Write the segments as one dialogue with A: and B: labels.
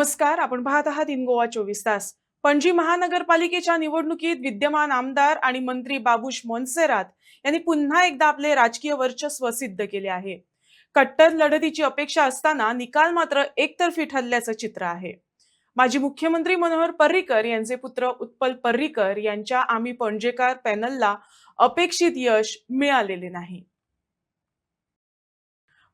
A: नमस्कार. आपण पाहत आहात इन गोवा 24 तास. पणजी महानगरपालिकेच्या निवडणुकीत विद्यमान आमदार आणि मंत्री बाबुश मोन्सेरात यांनी पुन्हा एकदा आपले राजकीय वर्चस्व सिद्ध केले आहे. कट्टर लढतीची अपेक्षा असताना निकाल मात्र एकतर्फी ठरल्याचं चित्र आहे. माजी मुख्यमंत्री मनोहर पर्रीकर यांचे पुत्र उत्पल पर्रीकर यांच्या आम्ही पणजेकर पॅनलला अपेक्षित यश मिळालेले नाही.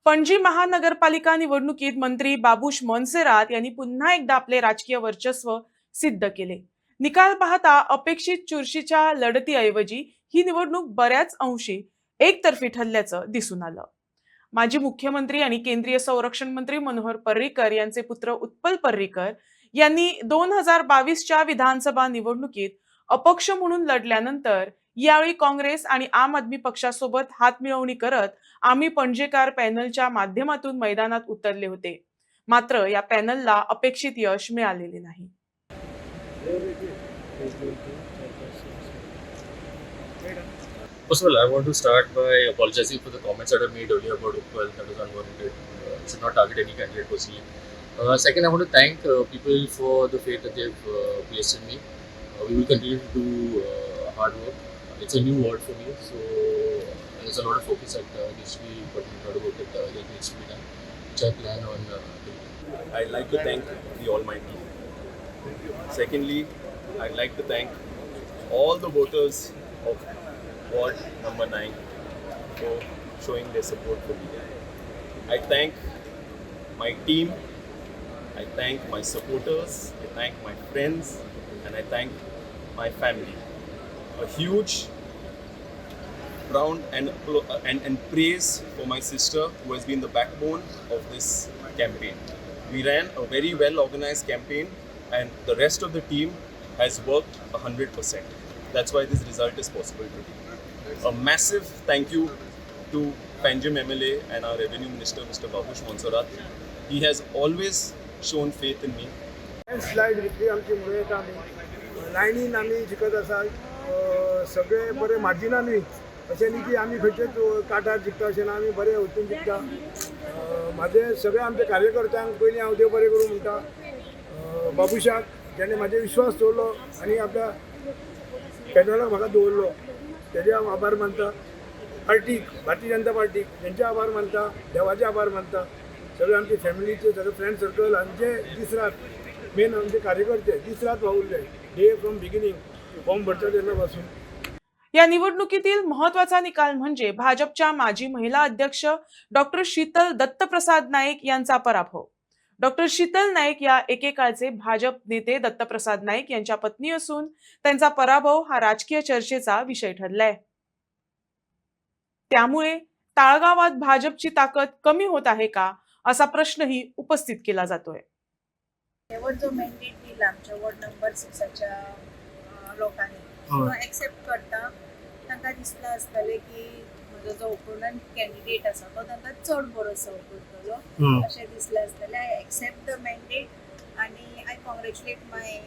A: पणजी महानगरपालिका निवडणुकीत मंत्री बाबुश मोन्सेरात यांनी पुन्हा एकदा आपले राजकीय वर्चस्व सिद्ध केले. निकाल पाहता अपेक्षित चुरशीच्या लढतीऐवजी ही निवडणूक बऱ्याच अंशी एकतर्फी ठरल्याचं दिसून आलं. माजी मुख्यमंत्री आणि केंद्रीय संरक्षण मंत्री मनोहर पर्रीकर यांचे पुत्र उत्पल पर्रीकर यांनी 2022च्या विधानसभा निवडणुकीत अपक्ष म्हणून लढल्यानंतर यावेळी काँग्रेस आणि आम आदमी पक्षासोबत हातमिळवणी करत आम्ही पणजेकर पॅनलच्या माध्यमातून मैदानात उतरले होते. मात्र या पॅनलला अपेक्षित यश मिळालेले नाही.
B: First of all, I want to start by apologizing for the comments that I made earlier about Uppal that was unwarranted. Should not target any candidate personally. Second, I want to thank people for the faith that they've placed in me. We will continue to do hard work. It's a new word for me, so there's a lot of focus that needs to be put in, a lot of work that needs to be done, which I plan on doing.
C: I'd like to thank the Almighty. Secondly, I'd like to thank all the voters of Ward number 9 for showing their support for me. I thank my team, I thank my supporters, I thank my friends, and I thank my family. A huge round and praise for my sister who has been the backbone of this campaign. We ran a very well organized campaign and the rest of the team has worked 100%. That's why this result is possible today. A massive thank you to Panjim MLA and our Revenue Minister Mr. Babush Moन्सेरात. He has always shown faith in me.
D: Slide घेतली आमची मुळे आमी लायनीन आमी जिखत आसा सगळे बरे मार्जिनांनी अशें न्ही की आमी खंयचेच काटार जिखता अशें ना आमी बरे वचून जिखता. म्हाजे सगळे आमचे कार्यकर्त्यांक पयलीं हांव देव बरें करूं म्हणटा. बाबुशाक जेणे म्हाजे विश्वास दवरलो आनी आपल्या पॅनलाक म्हाका दवरलो तेजे हांव आभार मानता. पार्टीक भारतीय जनता पार्टीक तेंचे आभार मानता, देवाचे आभार मानता. सगळे आमचे फॅमिलीचे सगळे फ्रेंड सर्कल आमचे दीस रात मेन आमचे कार्यकर्ते दीस रात वावुरले डे फ्रॉम बिगिनिंग फॉर्म भरता तेन्ना पासून.
A: या निवडणुकीतील महत्त्वाचा निकाल म्हणजे भाजपच्या माजी महिला अध्यक्ष डॉक्टर शीतल दत्तप्रसाद नाईक यांचा पराभव. डॉक्टर शीतल नाईक या एकेकाळचे भाजप नेते दत्तप्रसाद नाईक यांच्या पत्नी असून त्यांचा पराभव हा राजकीय चर्चेचा विषय ठरलाय. त्यामुळे ताळगावात भाजपची ताकद कमी होत आहे का असा प्रश्नही उपस्थित केला जातोय.
E: जो मॅन्डेट दिला आमच्या वॉर्ड नंबर 6च्या लोकांनी तो एक्सेप्ट करता. तांकां दिसता आसतलें की म्हजो जो ओपोनंट कॅन्डिडेट आसा तो तांकां चड बरो सर्व करतलो अशें दिसलें आसतलें. आय एक्सेप्ट द मॅन्डेट आनी आय कॉंग्रॅच्युलेट माय.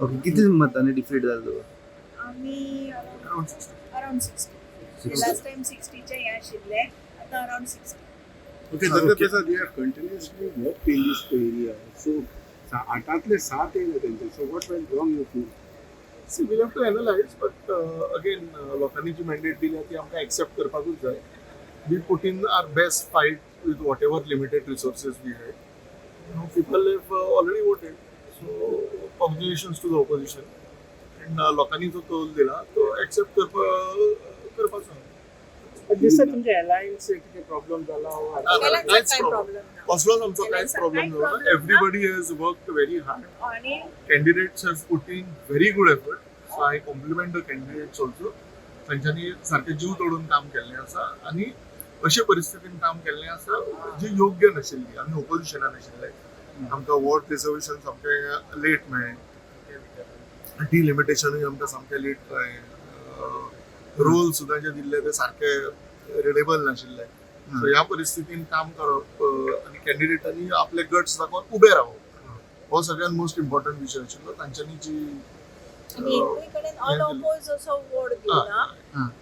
F: ओके, किती मतांनी डिफीट जालो?
E: आमी अराउंड 60. लास्ट टाइम 60चे हे आशिल्ले, आतां around 60.
G: Okay, Dत्तप्रसाद, you have continuously worked in this area. So, 8 7 येयले तेंचे. So, what went wrong you feel?
D: See we have to analyse but again लोकांनी जी मॅन्डेट दिल्या ती आमकां एक्सेप्ट करपाकूच जाय. We put in our best fight with whatever limited resources we had. People have already voted, so congratulations to the opposition. And लोकांनी जो कौल दिला तो एक्सेप्ट करपाचो.
H: दिसता तुमच्या अलायन्स किती प्रॉब्लेम जाला?
D: कांयच प्रॉब्लेम कसलोच आमचो कांयच प्रॉब्लेम ना. Everybody has worked very hard.
E: आणि
D: Candidates have put in very good effort. So I compliment the candidates also. तांच्यांनी सारखे जीव तोडून काम केल्लें आसा आनी अशे परिस्थितीन काम केल्लें आसा जी योग्य नाशिल्ली. आमी ओपोजिशनान आशिल्ले, आमकां वॉर्ड रिजर्वेशन सामकें लेट मेळ्ळें, डिलिमिटेशनूय आमकां सामकें लेट कळ्ळें, रोल सुद्दां जे दिल्ले ते सारके रिडेबल नाशिल्ले. सो ह्या परिस्थितीन काम करप आनी कॅन्डिडेटांनी आपले गट्स दाखोवन उबे रावप हो सगळ्यात मोस्ट इम्पॉर्टंट विषय आशिल्लो. तांच्यांनी जी
E: आनी एकूय कडेन अनऑपोज असो वोट दिला,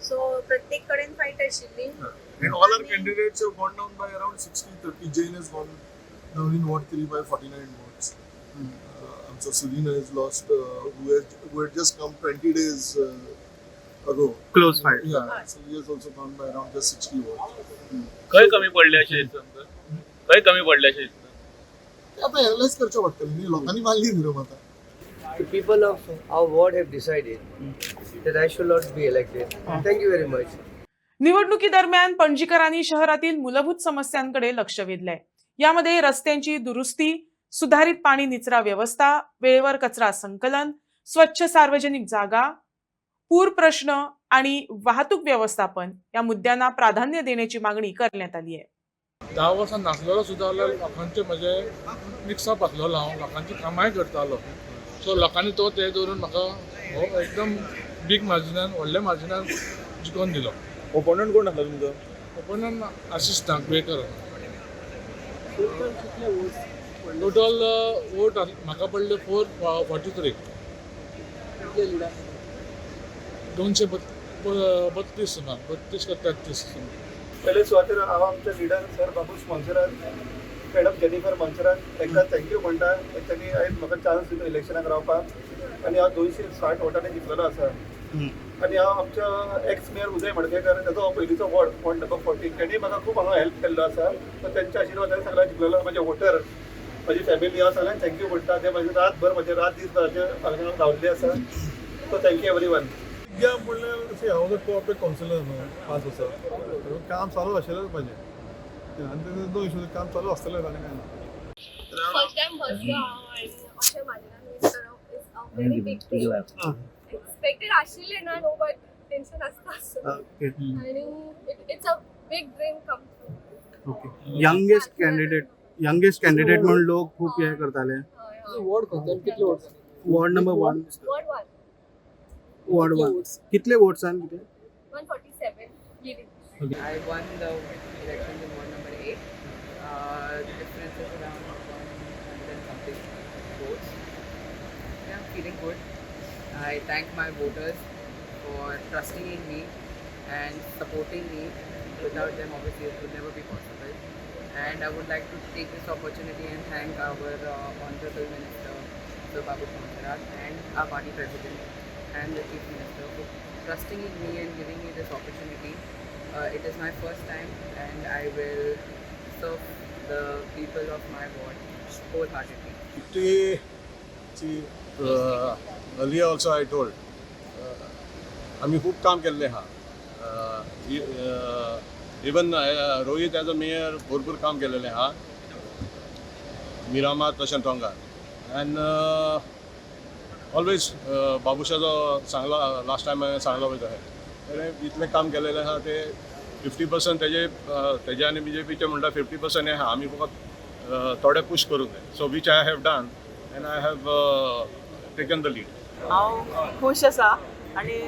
E: सो प्रत्येक कडेन फायट आशिल्ली.
D: And all our candidates have gone down by around 60-30. Jain has gone down in Ward 3 by 49 votes.
G: आमचा Sudin has lost, who had just come 20 days ago.
F: Close fight.
G: Yeah, so he has also come by around just 60 watts.
I: खंय कमी पडले अशें दिसता तुमकां? खंय कमी पडले अशें दिसता?
G: ते आता एनालाइज करचें पडटलें न्ही, लोकांनी मारली न्ही रे आता.
J: The people of our ward have decided that I should not be elected. Thank you very much.
A: निवडणुकीदरम्यान पणजीकरांनी शहरातील मूलभूत समस्यांकडे लक्ष वेधलंय. यामध्ये रस्त्यांची दुरुस्ती, सुधारित पाणी निचरा व्यवस्था, वेळेवर कचरा संकलन, स्वच्छ सार्वजनिक जागा, पूर प्रश्न आणि वाहतूक व्यवस्थापन या मुद्द्यांना प्राधान्य देण्याची मागणी करण्यात आली आहे.
I: 10 वर्सां नासलेलो सुद्दां जाल्यार लोकांचे म्हजे मिक्सअप आसलेलो हांव, लोकांची कामांय करतालो. सो लोकांनी तो ते धरून म्हाका हो एकदम बीग मार्जिनान, व्हडल्या मार्जिनान जिखोवन दिलो.
C: ओपोनंट कोण आसलो तुमचो?
I: ओपोनंट आशिश नागवेकर. टोटल वोट म्हाका पडले 443. 232 सुमार, 32 का 33 सुमार.
H: पहिले सुवातेर हांव आमचे leader sir Babush Monserrate, madam Jennifer Monserrate तांकां थँक्यू म्हणटा. तांणी आयज म्हाका चान्स दिलो इलेक्शनाक रावपाक आनी हांव 260 वोटांनी जिखलेलो आसा. आनी हांव आमच्या एक्स मेयर उदय मडकेकर ताचो पयलींचो वॉर्ड नंबर 14 तांणी म्हाका खूब हांगा हेल्प केल्लो आसा. सो तांच्या आशिर्वादान सगळ्यांक जिखलेलो. म्हाजे वोटर, म्हाजी फॅमिली हांव सगळ्यांक थँक्यू म्हणटा. ते म्हाजे रातभर म्हाजे रात दीस हांगा रावल्ले आसा. So thank you every one.
G: या म्हणल्यार अशें हांव जर कोऑपरेट कावन्सिलर न्हू 5 वर्सां, काम चालू आशिल्लें म्हाजें आनी तें 2 इश्यू काम चालू आसतलें जालें काय ना.
E: फर्स्ट टाइम बसलो हांव आनी अशें म्हाजें मीस करप is a very big thing. Expected आशिल्लें ना नो बट टेन्शन आसता
F: ओके
E: आनी it's a big dream come true.
F: Okay. Youngest candidate म्हणून लोक खूप हे करताले. वॉर्ड नंबर 1,
E: वॉर्ड 1
F: वॉर्ड 1 कितले वोट्सान कितें?
E: 147 leading.
J: I won the elections in ward number 8. The difference is around 100 and something votes. Yeah, I'm feeling good. I thank my voters for trusting in me and supporting me. Without them, obviously, it would never be possible. And I would like to take this opportunity and thank our Honorable Minister, Sir Babush Montserrat, and our party president and the Chief Minister for trusting in me and giving me this opportunity. It is my first time and I will serve the people of my ward wholeheartedly.
C: earlier also I told, आम्ही खूप काम केल्लें आहा. Even Rohit as a mayor भरपूर काम केलेलें आहा मिरामार तशें टोंगार. End always बाबुशाचो सांगला लास्ट टायम हांवें सांगलो पळय तशें ताणें इतलें काम केलेलें आहा ते 50% तेजे आनी BJPचे म्हणटा 50% हें आहा. आमी फकत थोडे पुश करूंक जाय. So which I have done end I have taken the lead.
K: हांव खूश आसा आनी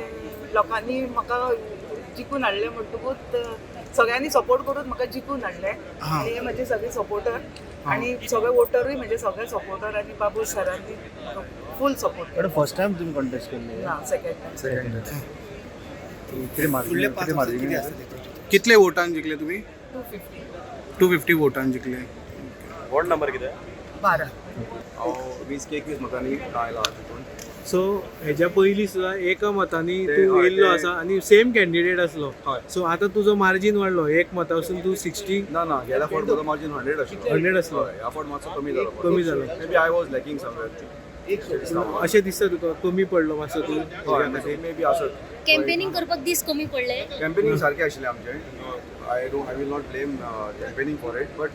K: लोकांनी म्हाका जिखून हाडलें म्हणटकूच सगळ्यांनी सपोर्ट करून म्हाका जिखून हाडलें. आनी हे म्हजे सगळे सपोर्टर आनी सगळे वोटरूय म्हजे सगळे सपोर्टर आनी बाबूश सरांनी फूल सपोर्ट केलो.
F: फर्स्ट टाइम तुम्ही कॉन्टेस्ट केले?
K: ना, सेकंड टाइम.
F: कितले वोटान जिंकले तुम्ही? 250 वोटान जिंकले.
C: वॉर्ड नंबर कितें?
K: 12.
C: हांव 20-21 मतांनी आयला तितून.
H: सो हेच्या पयलीं सुद्दां एका मतांनी तूं येयल्लो आसा आनी सेम कॅन्डिडेट आसलो. सो आतां तुजो मार्जीन वाडलो 1 मता वचून तूं 60.
C: ना गेल्या फावट म्हजो मार्जीन 100 आशिल्लो.
H: 100 आसलो.
C: ह्या फावट मातसो कमी जालो.
H: कमी
C: maybe I was lacking somewhere.
H: अशें दिसता तुका कमी पडलो मातसो तूं?
C: मे बी आसत.
E: कॅम्पेनिंग करपाक दीस कमी पडले.
C: कॅम्पेनिंग सारकें आशिल्लें आमचें. I will not blame campaigning for it, but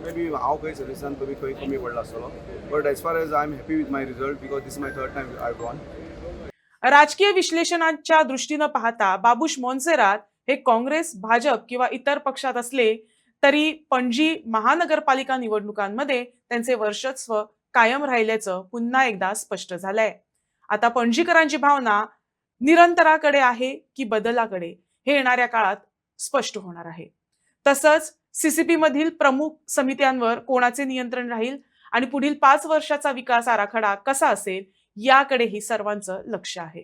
C: maybe हांव खंय सर्विसान खंय कमी पडलो आसतलो. But as far as I'm happy with my result because this is my third time I've won.
A: राजकीय विश्लेषणाच्या दृष्टीनं पाहता बाबूश मोन्सेरात हे काँग्रेस, भाजप किंवा इतर पक्षात असले तरी पणजी महानगरपालिका निवडणुकांमध्ये त्यांचे वर्चस्व कायम राहिल्याचं पुन्हा एकदा स्पष्ट झालंय. आता पणजीकरांची भावना निरंतराकडे आहे की बदलाकडे हे येणाऱ्या काळात स्पष्ट होणार आहे. तसंच CCP मधील प्रमुख समित्यांवर कोणाचे नियंत्रण राहील आणि पुढील 5 वर्षाचा विकास आराखडा कसा असेल याकडेही सर्वांचं लक्ष आहे.